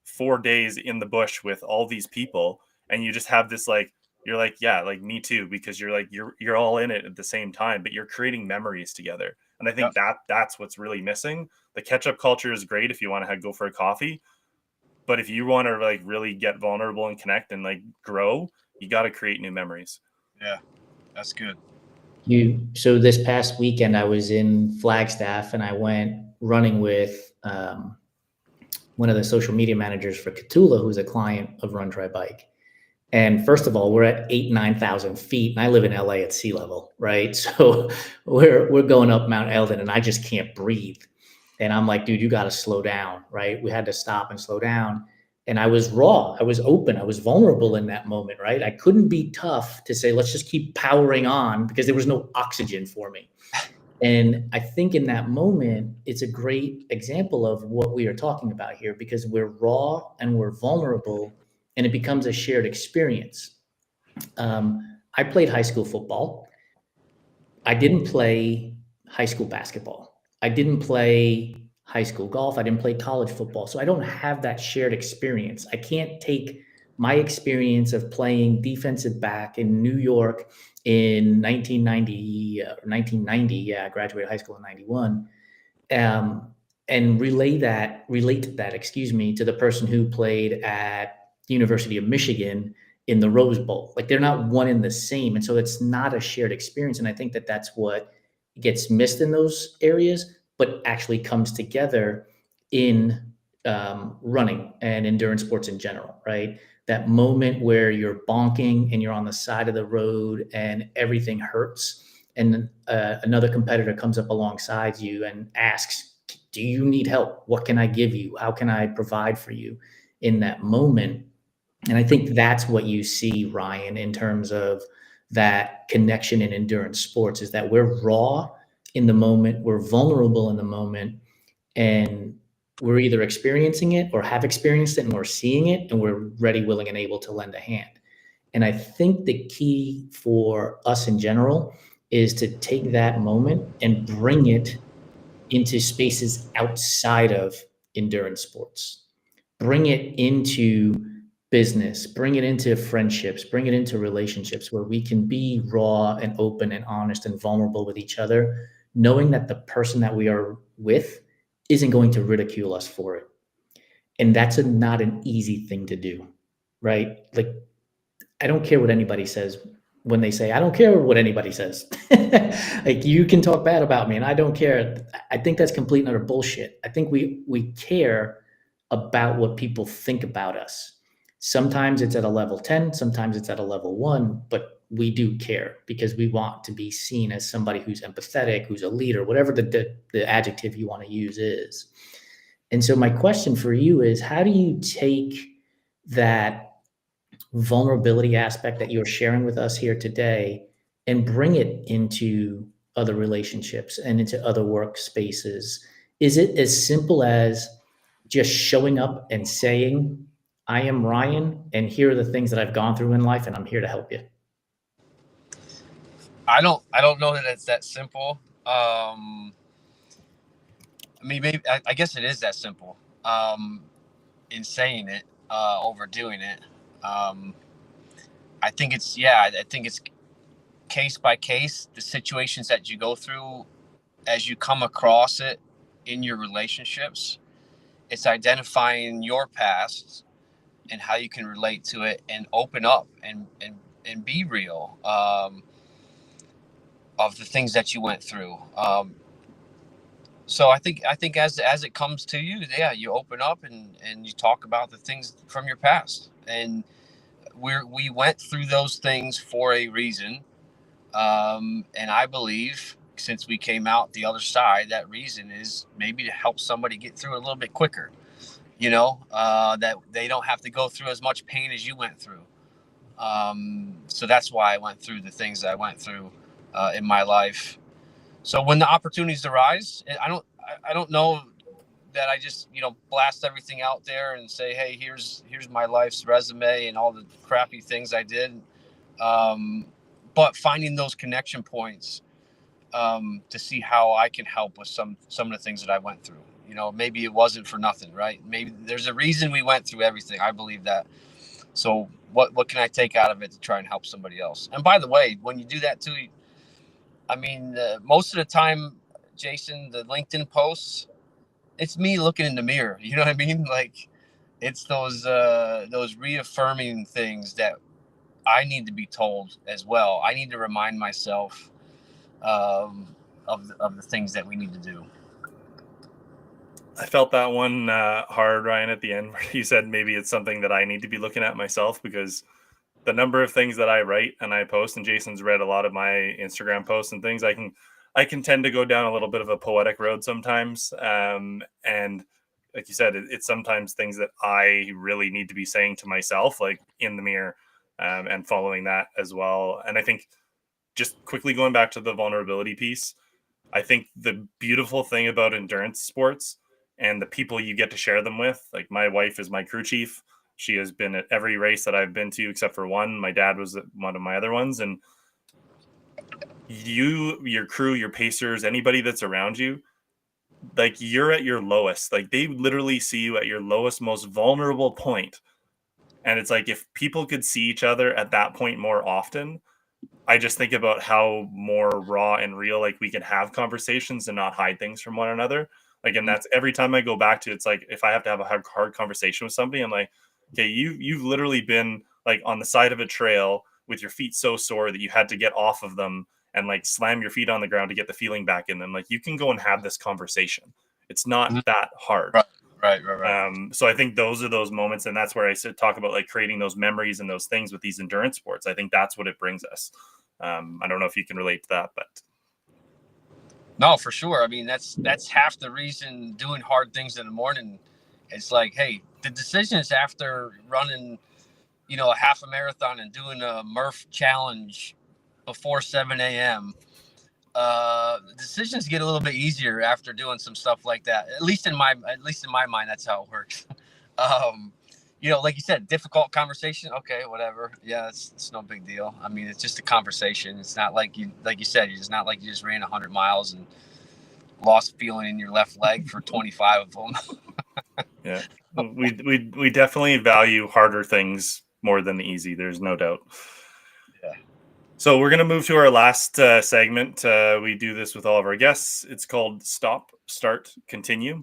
4 days in the bush with all these people, and you just have this like you're like yeah like me too, because you're like you're all in it at the same time, but you're creating memories together. And I think that's what's really missing. The catch-up culture is great if you want to go for a coffee, but if you want to like really get vulnerable and connect and like grow, you got to create new memories. Yeah, that's good. So this past weekend I was in Flagstaff and I went running with one of the social media managers for Catula, who's a client of Run Try Bike. And first of all, we're at 9,000 feet, and I live in LA at sea level, right? So we're going up Mount Eldon, and I just can't breathe. And I'm like, dude, you got to slow down, right? We had to stop and slow down. And I was raw, I was open, I was vulnerable in that moment, right? I couldn't be tough to say, let's just keep powering on, because there was no oxygen for me. And I think in that moment, it's a great example of what we are talking about here, because we're raw and we're vulnerable, and it becomes a shared experience. I played high school football. I didn't play high school basketball. I didn't play high school golf. I didn't play college football. So I don't have that shared experience. I can't take my experience of playing defensive back in New York in 1990 or 1990. Yeah, I graduated high school in 91. And relate that, to the person who played at the University of Michigan in the Rose Bowl. Like, they're not one and the same. And so it's not a shared experience. And I think that that's what gets missed in those areas, but actually comes together in running and endurance sports in general, right? That moment where you're bonking and you're on the side of the road and everything hurts, and another competitor comes up alongside you and asks, do you need help? What can I give you? How can I provide for you in that moment? And I think that's what you see, Ryan, in terms of that connection in endurance sports, is that we're raw in the moment, we're vulnerable in the moment, and we're either experiencing it or have experienced it and we're seeing it, and we're ready, willing, and able to lend a hand. And I think the key for us in general is to take that moment and bring it into spaces outside of endurance sports. Bring it into business, bring it into friendships, bring it into relationships where we can be raw and open and honest and vulnerable with each other, knowing that the person that we are with isn't going to ridicule us for it. And that's not an easy thing to do, right? Like, I don't care what anybody says when they say, I don't care what anybody says. Like, you can talk bad about me and I don't care. I think that's complete and utter bullshit. I think we care about what people think about us. Sometimes it's at a level 10, sometimes it's at a level 1, but we do care because we want to be seen as somebody who's empathetic, who's a leader, whatever the adjective you want to use is. And so my question for you is, how do you take that vulnerability aspect that you're sharing with us here today and bring it into other relationships and into other workspaces? Is it as simple as just showing up and saying, I am Ryan, and here are the things that I've gone through in life, and I'm here to help you? I don't know that it's that simple. I mean, maybe I guess it is that simple. In saying it, overdoing it. I think it's case by case, the situations that you go through as you come across it in your relationships. It's identifying your past and how you can relate to it and open up and be real of the things that you went through. So I think as it comes to you, yeah, you open up and you talk about the things from your past, and we went through those things for a reason. And I believe since we came out the other side, that reason is maybe to help somebody get through a little bit quicker, that they don't have to go through as much pain as you went through. So that's why I went through the things that I went through in my life. So when the opportunities arise, I don't know that I just, blast everything out there and say, hey, here's my life's resume and all the crappy things I did. But finding those connection points to see how I can help with some of the things that I went through. Maybe it wasn't for nothing, right? Maybe there's a reason we went through everything. I believe that. So what can I take out of it to try and help somebody else? And by the way, when you do that too, I mean, most of the time, Jason, the LinkedIn posts, it's me looking in the mirror. You know what I mean? Like, it's those reaffirming things that I need to be told as well. I need to remind myself of the things that we need to do. I felt that one hard, Ryan, at the end where you said maybe it's something that I need to be looking at myself, because the number of things that I write and I post, and Jason's read a lot of my Instagram posts and things, I can tend to go down a little bit of a poetic road sometimes. And like you said, it's sometimes things that I really need to be saying to myself, like in the mirror, and following that as well. And I think, just quickly going back to the vulnerability piece, I think the beautiful thing about endurance sports and the people you get to share them with, like my wife is my crew chief. She has been at every race that I've been to except for one. My dad was at one of my other ones. And your crew, your pacers, anybody that's around you, like you're at your lowest. Like they literally see you at your lowest, most vulnerable point. And it's like, if people could see each other at that point more often, I just think about how more raw and real, like we can have conversations and not hide things from one another. Like, and that's every time I go back to, it's like, if I have to have a hard conversation with somebody, I'm like, okay, you've literally been like on the side of a trail with your feet so sore that you had to get off of them and like slam your feet on the ground to get the feeling back in them. Like, you can go and have this conversation. It's not that hard. Right. So I think those are those moments, and that's where I talk about like creating those memories and those things with these endurance sports. I think that's what it brings us. I don't know if you can relate to that, but no, for sure. I mean, that's half the reason doing hard things in the morning. It's like, hey, the decisions after running, a half a marathon and doing a Murph challenge before 7 a.m. Decisions get a little bit easier after doing some stuff like that. At least in my mind, that's how it works. Like you said, difficult conversation. Okay, whatever. Yeah, it's no big deal. I mean, it's just a conversation. It's not like you said, it's not like you just ran 100 miles and lost feeling in your left leg for 25 of them. Yeah, we definitely value harder things more than the easy. There's no doubt. Yeah. So we're going to move to our last segment. We do this with all of our guests. It's called Stop, Start, Continue.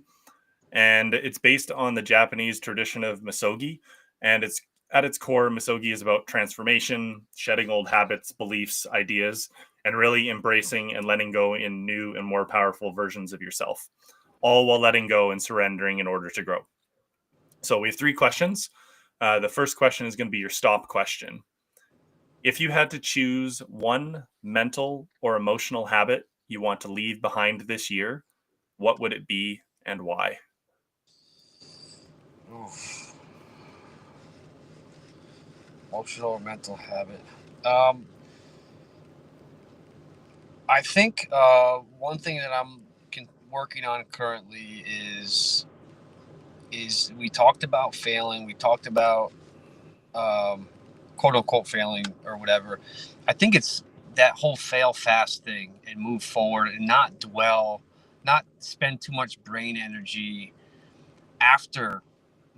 And it's based on the Japanese tradition of misogi. And it's at its core, misogi is about transformation, shedding old habits, beliefs, ideas, and really embracing and letting go in new and more powerful versions of yourself, all while letting go and surrendering in order to grow. So we have 3 questions. The first question is going to be your stop question. If you had to choose one mental or emotional habit you want to leave behind this year, what would it be and why? Oof. Emotional or mental habit. I think one thing that I'm working on currently is we talked about failing. We talked about quote unquote failing or whatever. I think it's that whole fail fast thing and move forward and not dwell, not spend too much brain energy after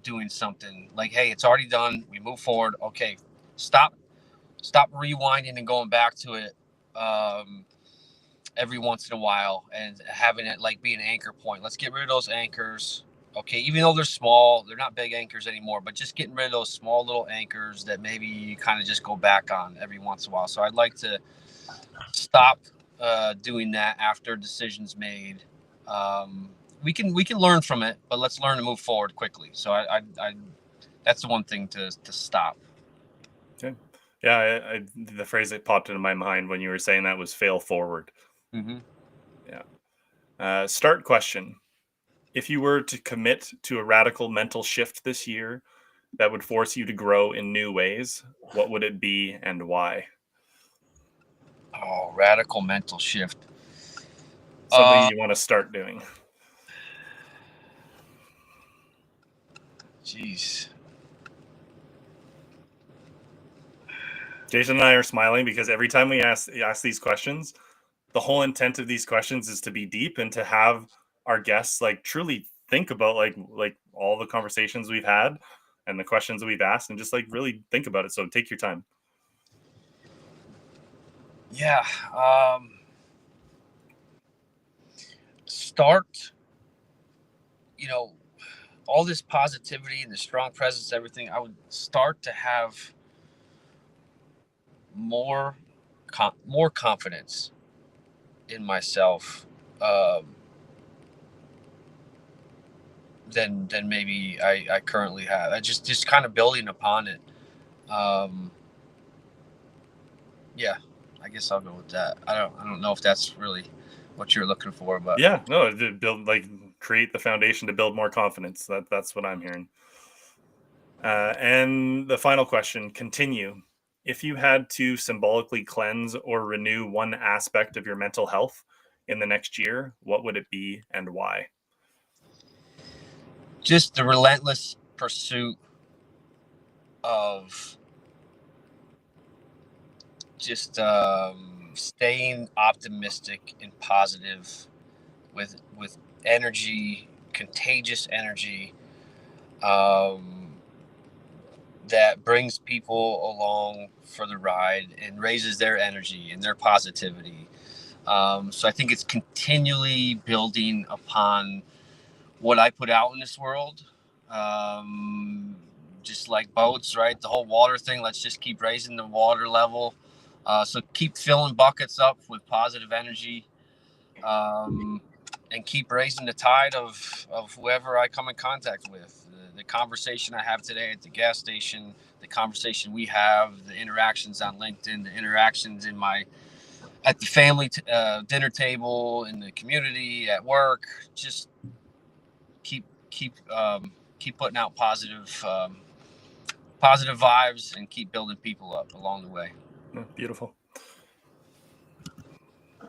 doing something. Like, hey, it's already done. We move forward. Okay, stop rewinding and going back to it every once in a while and having it like be an anchor point. Let's get rid of those anchors. Okay, even though they're small, they're not big anchors anymore, but just getting rid of those small little anchors that maybe you kind of just go back on every once in a while. So I'd like to stop doing that after decisions made. We can learn from it, but let's learn to move forward quickly. So I that's the one thing to stop. Okay. Yeah, the phrase that popped into my mind when you were saying that was fail forward. Mm-hmm. Yeah. Start question. If you were to commit to a radical mental shift this year that would force you to grow in new ways, what would it be and why? Oh, radical mental shift. Something you want to start doing. Jeez. Jason and I are smiling because every time we ask these questions, the whole intent of these questions is to be deep and to have our guests like truly think about like all the conversations we've had and the questions that we've asked and just like really think about it. So take your time. Yeah. start, all this positivity and the strong presence, everything, I would start to have more confidence in myself than maybe I currently have. I just kind of building upon it. Yeah, I guess I'll go with that. I don't know if that's really what you're looking for, but yeah, no, create the foundation to build more confidence. That's what I'm hearing. And the final question, continue. If you had to symbolically cleanse or renew one aspect of your mental health in the next year, what would it be and why? just the relentless pursuit of just staying optimistic and positive with energy, contagious energy, that brings people along for the ride and raises their energy and their positivity. So I think it's continually building upon what I put out in this world. Just like boats, right? The whole water thing, let's just keep raising the water level. So keep filling buckets up with positive energy, and keep raising the tide of whoever I come in contact with. The conversation I have today at the gas station, the conversation we have, the interactions on LinkedIn, the interactions at the family dinner table, in the community, at work. Just keep putting out positive vibes and keep building people up along the way. Beautiful.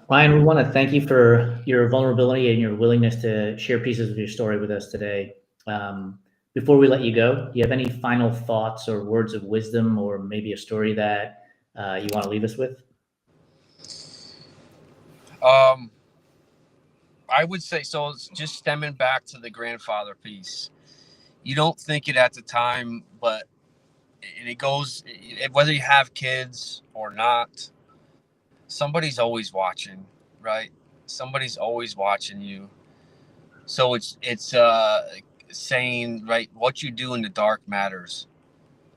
Ryan, we want to thank you for your vulnerability and your willingness to share pieces of your story with us today. Before we let you go, do you have any final thoughts or words of wisdom, or maybe a story that you want to leave us with? I would say, so it's just stemming back to the grandfather piece. You don't think it at the time, but it goes, whether you have kids or not, somebody's always watching, right? Somebody's always watching you. So it's saying, right, what you do in the dark matters.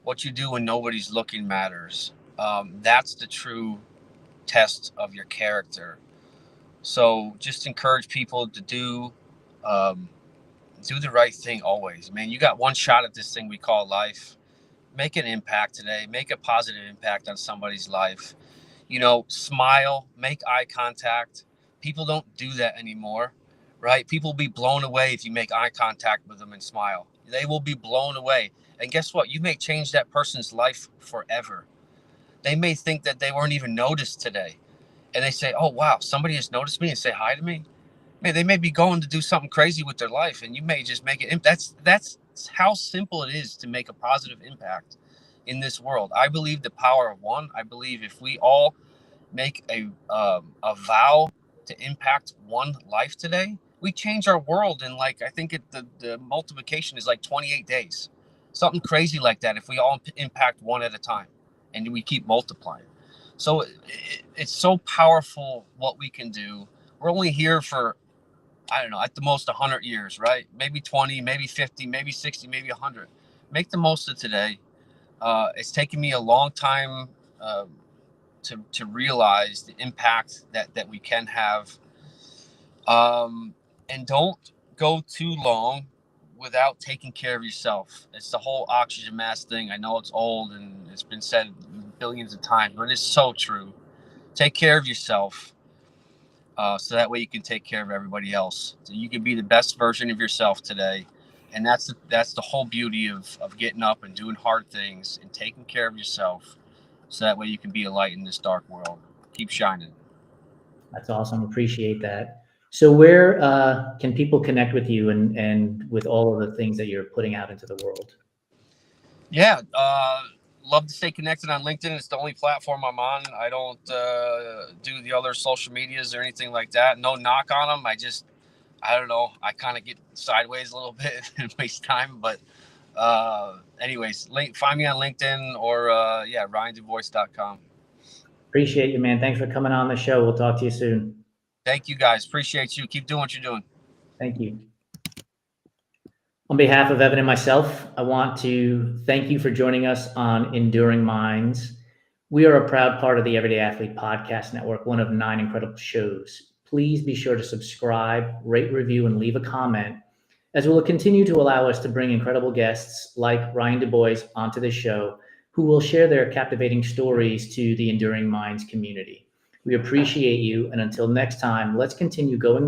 What you do when nobody's looking matters. That's the true test of your character. So just encourage people to do the right thing always. Man, you got one shot at this thing we call life. Make an impact today. Make a positive impact on somebody's life. Smile, make eye contact. People don't do that anymore, right? People will be blown away if you make eye contact with them and smile. They will be blown away. And guess what? You may change that person's life forever. They may think that they weren't even noticed today. And they say, oh, wow, somebody has noticed me and say hi to me. Man, they may be going to do something crazy with their life, and you may just make it. That's how simple it is to make a positive impact in this world. I believe the power of one. I believe if we all make a vow to impact one life today, we change our world in, like, I think the multiplication is like 28 days, something crazy like that. If we all impact one at a time, and we keep multiplying. So it's so powerful what we can do. We're only here for, I don't know, at the most 100 years, right? Maybe 20, maybe 50, maybe 60, maybe 100. Make the most of today. It's taken me a long time to realize the impact that we can have. And don't go too long without taking care of yourself. It's the whole oxygen mask thing. I know it's old and it's been said billions of times, but it's so true. Take care of yourself, so that way you can take care of everybody else. So you can be the best version of yourself today. And that's the whole beauty of getting up and doing hard things and taking care of yourself, so that way you can be a light in this dark world. Keep shining. That's awesome. Appreciate that. So where can people connect with you and with all of the things that you're putting out into the world? Yeah, love to stay connected on LinkedIn. It's the only platform I'm on. I don't do the other social medias or anything like that. No knock on them. I don't know. I kind of get sideways a little bit and waste time. But anyways, find me on LinkedIn or RyanDuBois.com. Appreciate you, man. Thanks for coming on the show. We'll talk to you soon. Thank you, guys. Appreciate you. Keep doing what you're doing. Thank you. On behalf of Evan and myself, I want to thank you for joining us on Enduring Minds. We are a proud part of the Everyday Athlete Podcast Network, one of 9 incredible shows. Please be sure to subscribe, rate, review, and leave a comment, as it will continue to allow us to bring incredible guests like Ryan DuBois onto the show, who will share their captivating stories to the Enduring Minds community. We appreciate you, and until next time, let's continue going